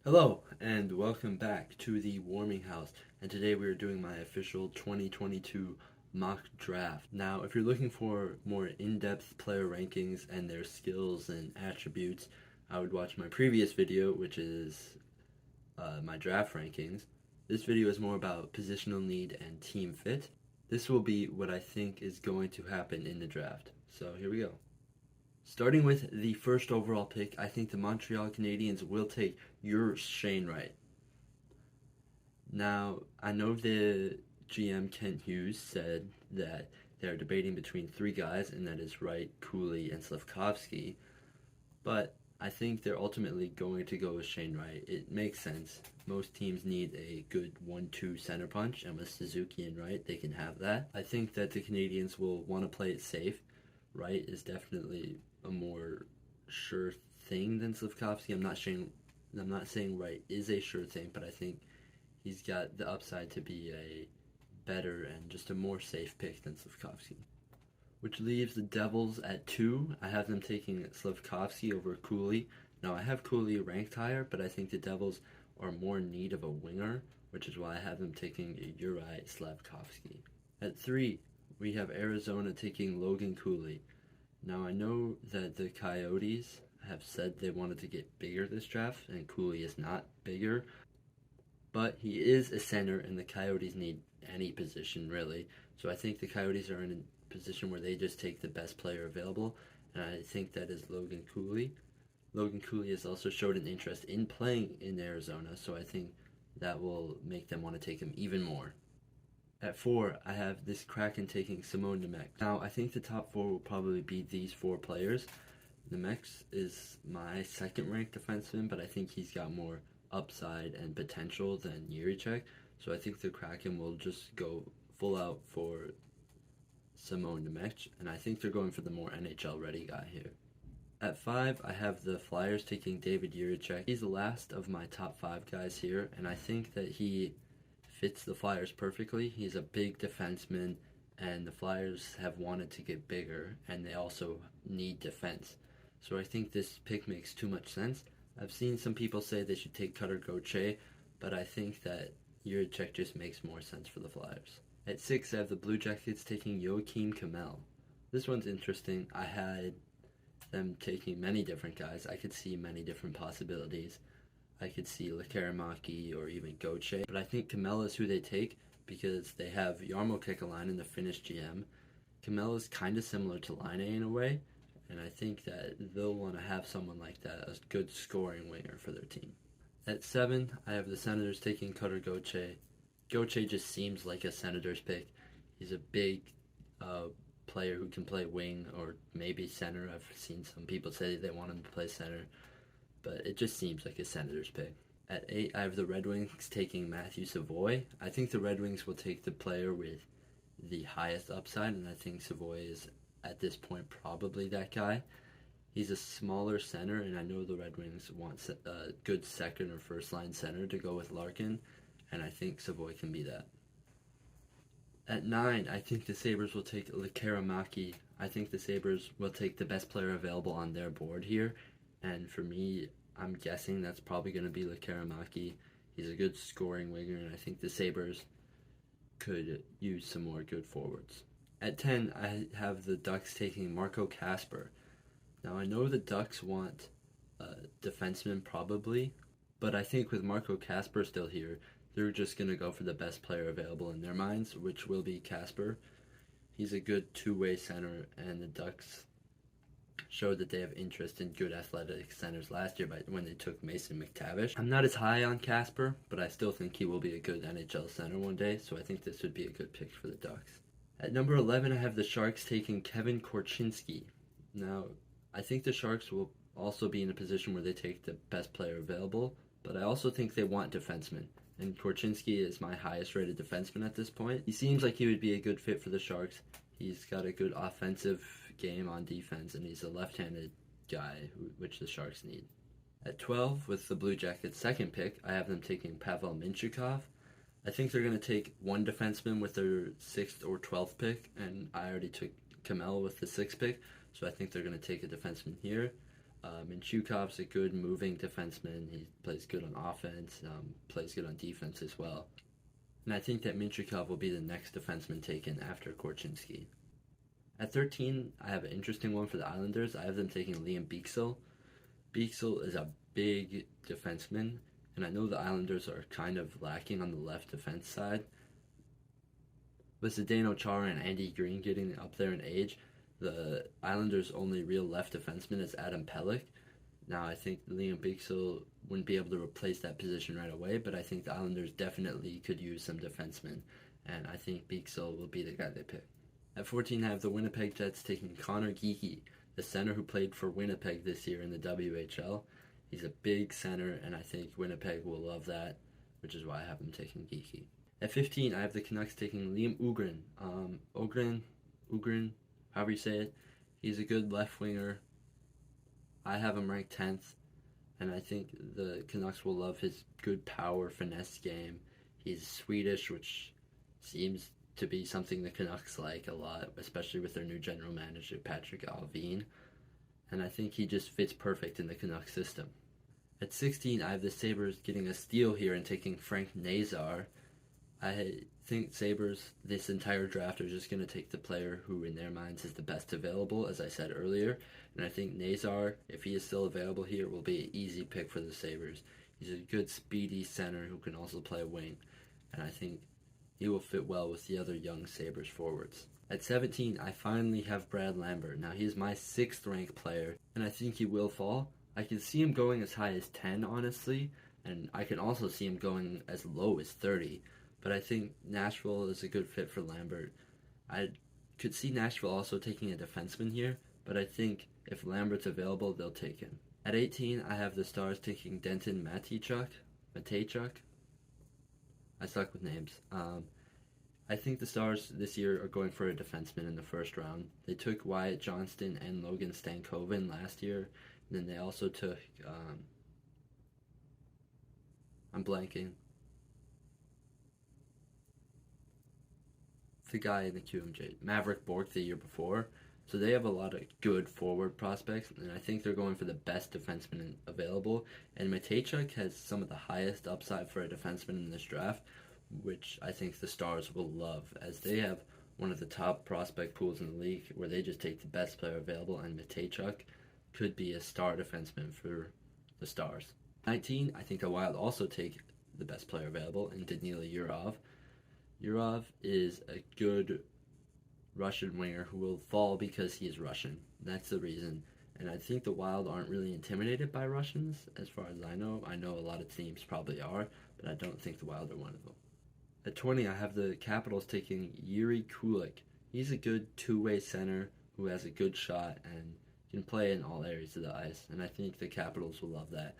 Hello, and welcome back to the Warming House. And today we are doing my official 2022 mock draft. Now, if you're looking for more in-depth player rankings and their skills and attributes, I would watch my previous video, which is my draft rankings. This video is more about positional need and team fit. This will be what I think is going to happen in the draft. So here we go. Starting with the first overall pick, I think the Montreal Canadiens will take your Shane Wright. Now, I know the GM Kent Hughes said that they're debating between three guys, and that is Wright, Cooley, and Slafkovsky. But I think they're ultimately going to go with Shane Wright. It makes sense. Most teams need a good 1-2 center punch, and with Suzuki and Wright, they can have that. I think that the Canadiens will want to play it safe. Wright is definitely a more sure thing than Slafkovsky. I'm not saying Wright is a sure thing, but I think he's got the upside to be a better and just a more safe pick than Slafkovsky. Which leaves the Devils at 2. I have them taking Slafkovsky over Cooley. Now, I have Cooley ranked higher, but I think the Devils are more in need of a winger, which is why I have them taking Uri Slafkovsky. At 3, we have Arizona taking Logan Cooley. Now, I know that the Coyotes have said they wanted to get bigger this draft, and Cooley is not bigger, but he is a center, and the Coyotes need any position, really. So I think the Coyotes are in a position where they just take the best player available, and I think that is Logan Cooley. Logan Cooley has also showed an interest in playing in Arizona, so I think that will make them want to take him even more. At 4, I have this Kraken taking Simone Nemec. Now, I think the top 4 will probably be these 4 players. Nemec is my second-ranked defenseman, but I think he's got more upside and potential than Jiricek. So I think the Kraken will just go full out for Simone Nemec, and I think they're going for the more NHL-ready guy here. At 5, I have the Flyers taking David Jiricek. He's the last of my top 5 guys here, and I think that he fits the Flyers perfectly. He's a big defenseman, and the Flyers have wanted to get bigger, and they also need defense. So I think this pick makes too much sense. I've seen some people say they should take Cutter Gauthier, but I think that Jiricek just makes more sense for the Flyers. At 6, I have the Blue Jackets taking Joakim Kemell. This one's interesting. I had them taking many different guys. I could see many different possibilities. I could see Lekaramaki or even Gauthier, but I think Kemell is who they take because they have Jarmo Kekalainen, the Finnish GM. Kemell is kind of similar to Laine in a way, and I think that they'll want to have someone like that, a good scoring winger for their team. At 7, I have the Senators taking Cutter Gauthier. Gauthier just seems like a Senators pick. He's a big player who can play wing or maybe center. I've seen some people say they want him to play center, but it just seems like a Senators pick. At 8, I have the Red Wings taking Matthew Savoy. I think the Red Wings will take the player with the highest upside, and I think Savoy is, at this point, probably that guy. He's a smaller center, and I know the Red Wings want a good second or first line center to go with Larkin, and I think Savoy can be that. At 9, I think the Sabres will take Lekaramaki. I think the Sabres will take the best player available on their board here, and for me, I'm guessing that's probably going to be Lekaramaki. He's a good scoring winger, and I think the Sabres could use some more good forwards. At 10, I have the Ducks taking Marco Kasper. Now, I know the Ducks want a defenseman probably, but I think with Marco Kasper still here, they're just going to go for the best player available in their minds, which will be Kasper. He's a good two-way center, and the Ducks showed that they have interest in good athletic centers last year when they took Mason McTavish. I'm not as high on Kasper, but I still think he will be a good NHL center one day, so I think this would be a good pick for the Ducks. At number 11, I have the Sharks taking Kevin Korchinski. Now, I think the Sharks will also be in a position where they take the best player available, but I also think they want defensemen, and Korchinski is my highest rated defenseman at this point. He seems like he would be a good fit for the Sharks. He's got a good offensive game on defense, and he's a left-handed guy, which the Sharks need. At 12, with the Blue Jackets' second pick, I have them taking Pavel Mintyukov. I think they're going to take one defenseman with their 6th or 12th pick, and I already took Kemell with the 6th pick, so I think they're going to take a defenseman here. Minchukov's a good moving defenseman. He plays good on offense, plays good on defense as well. And I think that Minchukov will be the next defenseman taken after Korchinski. At 13, I have an interesting one for the Islanders. I have them taking Liam Bichsel. Bichsel is a big defenseman, and I know the Islanders are kind of lacking on the left defense side. With Zdeno Chara and Andy Green getting up there in age, the Islanders' only real left defenseman is Adam Pelech. Now, I think Liam Bichsel wouldn't be able to replace that position right away, but I think the Islanders definitely could use some defensemen, and I think Bichsel will be the guy they pick. At 14, I have the Winnipeg Jets taking Connor Geekie, the center who played for Winnipeg this year in the WHL. He's a big center, and I think Winnipeg will love that, which is why I have him taking Geekie. At 15, I have the Canucks taking Liam Ugrin. Ugrin, however you say it. He's a good left winger. I have him ranked 10th, and I think the Canucks will love his good power finesse game. He's Swedish, which seems to be something the Canucks like a lot, especially with their new general manager, Patrick Allvin. And I think he just fits perfect in the Canucks system. At 16, I have the Sabres getting a steal here and taking Frank Nazar. I think Sabres, this entire draft, are just going to take the player who, in their minds, is the best available, as I said earlier. And I think Nazar, if he is still available here, will be an easy pick for the Sabres. He's a good, speedy center who can also play wing. And I think he will fit well with the other young Sabres forwards. At 17, I finally have Brad Lambert. Now, he's my 6th ranked player, and I think he will fall. I can see him going as high as 10, honestly, and I can also see him going as low as 30. But I think Nashville is a good fit for Lambert. I could see Nashville also taking a defenseman here, but I think if Lambert's available, they'll take him. At 18, I have the Stars taking Denton Mateychuk. I suck with names. I think the Stars this year are going for a defenseman in the first round. They took Wyatt Johnston and Logan Stankoven last year, and then they also took, I'm blanking, the guy in the QMJ, Maverick Bork, the year before. So they have a lot of good forward prospects, and I think they're going for the best defenseman available. And Mateychuk has some of the highest upside for a defenseman in this draft, which I think the Stars will love, as they have one of the top prospect pools in the league where they just take the best player available, and Mateychuk could be a star defenseman for the Stars. 19, I think the Wild also take the best player available in Danila Yurov. Yurov is a good Russian winger who will fall because he is Russian. That's the reason. And I think the Wild aren't really intimidated by Russians, as far as I know. I know a lot of teams probably are, but I don't think the Wild are one of them. At 20, I have the Capitals taking Yuri Kulik. He's a good two-way center who has a good shot and can play in all areas of the ice, and I think the Capitals will love that.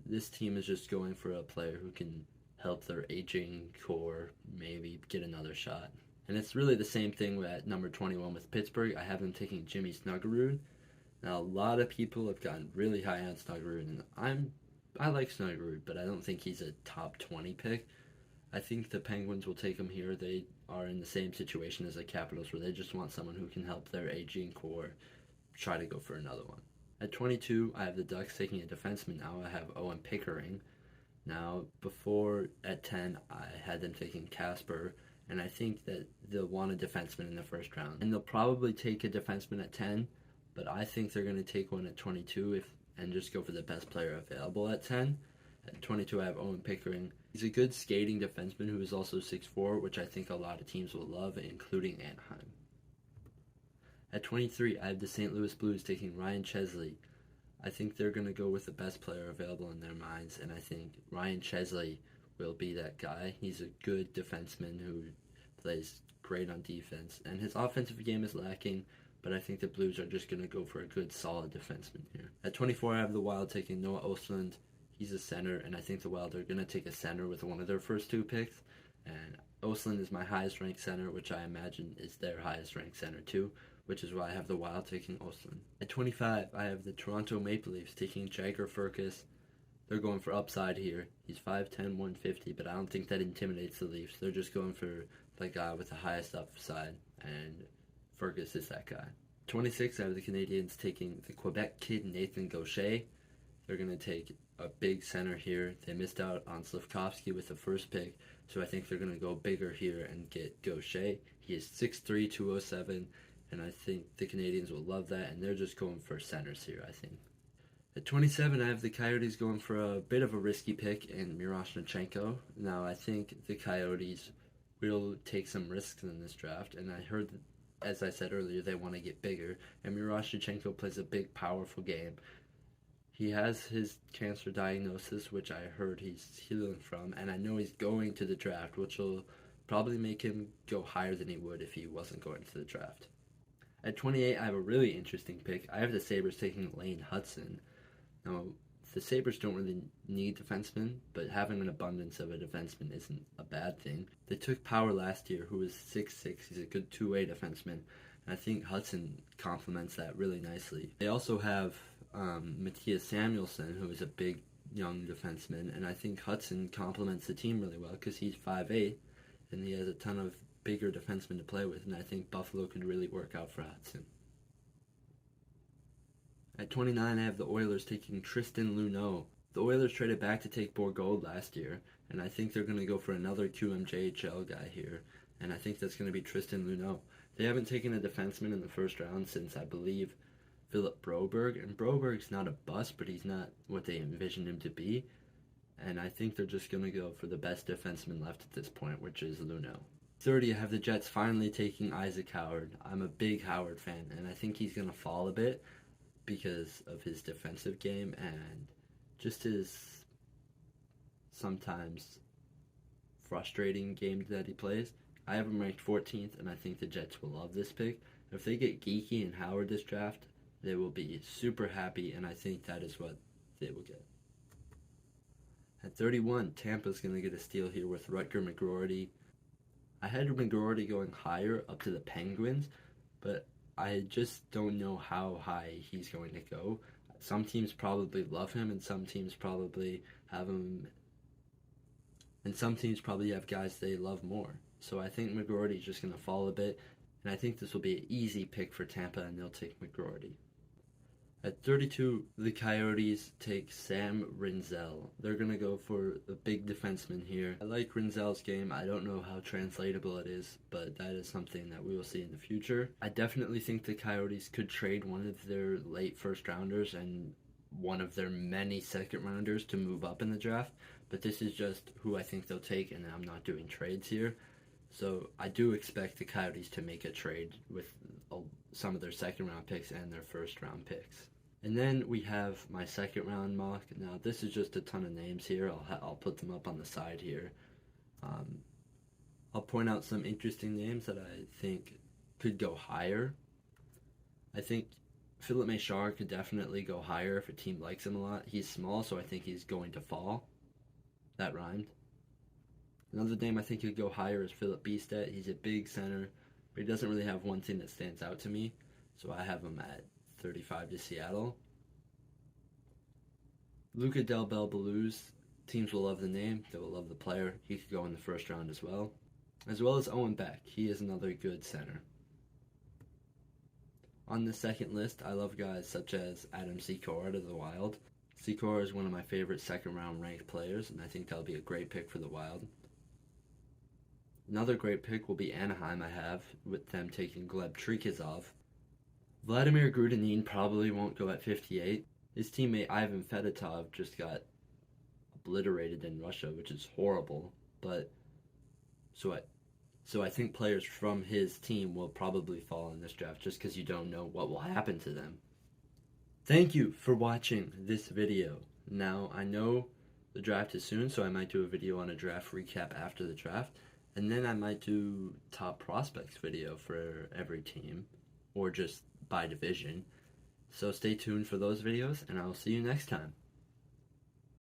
This team is just going for a player who can help their aging core maybe get another shot. And it's really the same thing at number 21 with Pittsburgh. I have them taking Jimmy Snuggerud. Now, a lot of people have gotten really high on Snuggerud, and I like Snuggerud, but I don't think he's a top 20 pick. I think the Penguins will take him here. They are in the same situation as the Capitals, where they just want someone who can help their aging core try to go for another one. At 22, I have the Ducks taking a defenseman. Now I have Owen Pickering. Now, before at 10, I had them taking Casper, and I think that they'll want a defenseman in the first round. And they'll probably take a defenseman at 10, but I think they're going to take one at 22 and just go for the best player available at 10. At 22, I have Owen Pickering. He's a good skating defenseman who is also 6'4", which I think a lot of teams will love, including Anaheim. At 23, I have the St. Louis Blues taking Ryan Chesley. I think they're going to go with the best player available in their minds, and I think Ryan Chesley will be that guy. He's a good defenseman who plays great on defense, and his offensive game is lacking, but I think the Blues are just going to go for a good, solid defenseman here. At 24, I have the Wild taking Noah Östlund. He's a center, and I think the Wild are going to take a center with one of their first two picks, and Östlund is my highest-ranked center, which I imagine is their highest-ranked center too, which is why I have the Wild taking Östlund. At 25, I have the Toronto Maple Leafs taking Jagger Firkus. They're going for upside here. He's 5'10", 150, but I don't think that intimidates the Leafs. They're just going for the guy with the highest upside, and Firkus is that guy. 26, I have the Canadiens taking the Quebec kid Nathan Gaucher. They're going to take a big center here. They missed out on Slavkovsky with the first pick, so I think they're going to go bigger here and get Gaucher. He is 6'3", 207, and I think the Canadiens will love that, and they're just going for centers here, I think. At 27, I have the Coyotes going for a bit of a risky pick in Miroshnichenko. Now, I think the Coyotes will take some risks in this draft, and I heard, as I said earlier, they want to get bigger, and Miroshnichenko plays a big, powerful game. He has his cancer diagnosis, which I heard he's healing from, and I know he's going to the draft, which will probably make him go higher than he would if he wasn't going to the draft. At 28, I have a really interesting pick. I have the Sabres taking Lane Hudson. Now, the Sabres don't really need defensemen, but having an abundance of a defenseman isn't a bad thing. They took Power last year, who was 6'6". He's a good two-way defenseman, and I think Hudson complements that really nicely. They also have Matthias Samuelsson, who is a big young defenseman, and I think Hudson complements the team really well because he's 5'8", and he has a ton of bigger defensemen to play with, and I think Buffalo could really work out for Hudson. At 29, I have the Oilers taking Tristan Luneau. The Oilers traded back to take Bourgault last year, and I think they're going to go for another QMJHL guy here, and I think that's going to be Tristan Luneau. They haven't taken a defenseman in the first round since, I believe, Philip Broberg, and Broberg's not a bust, but he's not what they envisioned him to be, and I think they're just going to go for the best defenseman left at this point, which is Luneau. 30, I have the Jets finally taking Isaac Howard. I'm a big Howard fan, and I think he's going to fall a bit because of his defensive game and just his sometimes frustrating game that he plays. I have him ranked 14th, and I think the Jets will love this pick. If they get Geeky and Howard this draft, they will be super happy, and I think that is what they will get. At 31, Tampa's going to get a steal here with Rutger McGroarty. I had McGroarty going higher up to the Penguins, but I just don't know how high he's going to go. Some teams probably love him, and some teams probably have him, and some teams probably have guys they love more. So I think McGroarty is just going to fall a bit, and I think this will be an easy pick for Tampa, and they'll take McGroarty. At 32, the Coyotes take Sam Rinzel. They're going to go for a big defenseman here. I like Rinzel's game. I don't know how translatable it is, but that is something that we will see in the future. I definitely think the Coyotes could trade one of their late first-rounders and one of their many second-rounders to move up in the draft, but this is just who I think they'll take, and I'm not doing trades here. So I do expect the Coyotes to make a trade with some of their second-round picks and their first-round picks. And then we have my second round mock. Now this is just a ton of names here. I'll put them up on the side here. I'll point out some interesting names that I think could go higher. I think Philip Méchard could definitely go higher if a team likes him a lot. He's small, so I think he's going to fall. That rhymed. Another name I think could go higher is Philip Biestet. He's a big center, but he doesn't really have one thing that stands out to me. So I have him at 35 to Seattle. Luca Del Bel Belluz, teams will love the name, they will love the player. He could go in the first round as well as Owen Beck. He is another good center. On the second list, I love guys such as Adam Secor out of the Wild. Secor is one of my favorite second round ranked players, and I think that'll be a great pick for the Wild. Another great pick will be Anaheim, I have, with them taking Gleb Trikizov. Vladimir Grudenin probably won't go at 58. His teammate Ivan Fedotov just got obliterated in Russia, which is horrible. But so I think players from his team will probably fall in this draft just because you don't know what will happen to them. Thank you for watching this video. Now, I know the draft is soon, so I might do a video on a draft recap after the draft. And then I might do top prospects video for every team, or just by division. So stay tuned for those videos, and I will see you next time.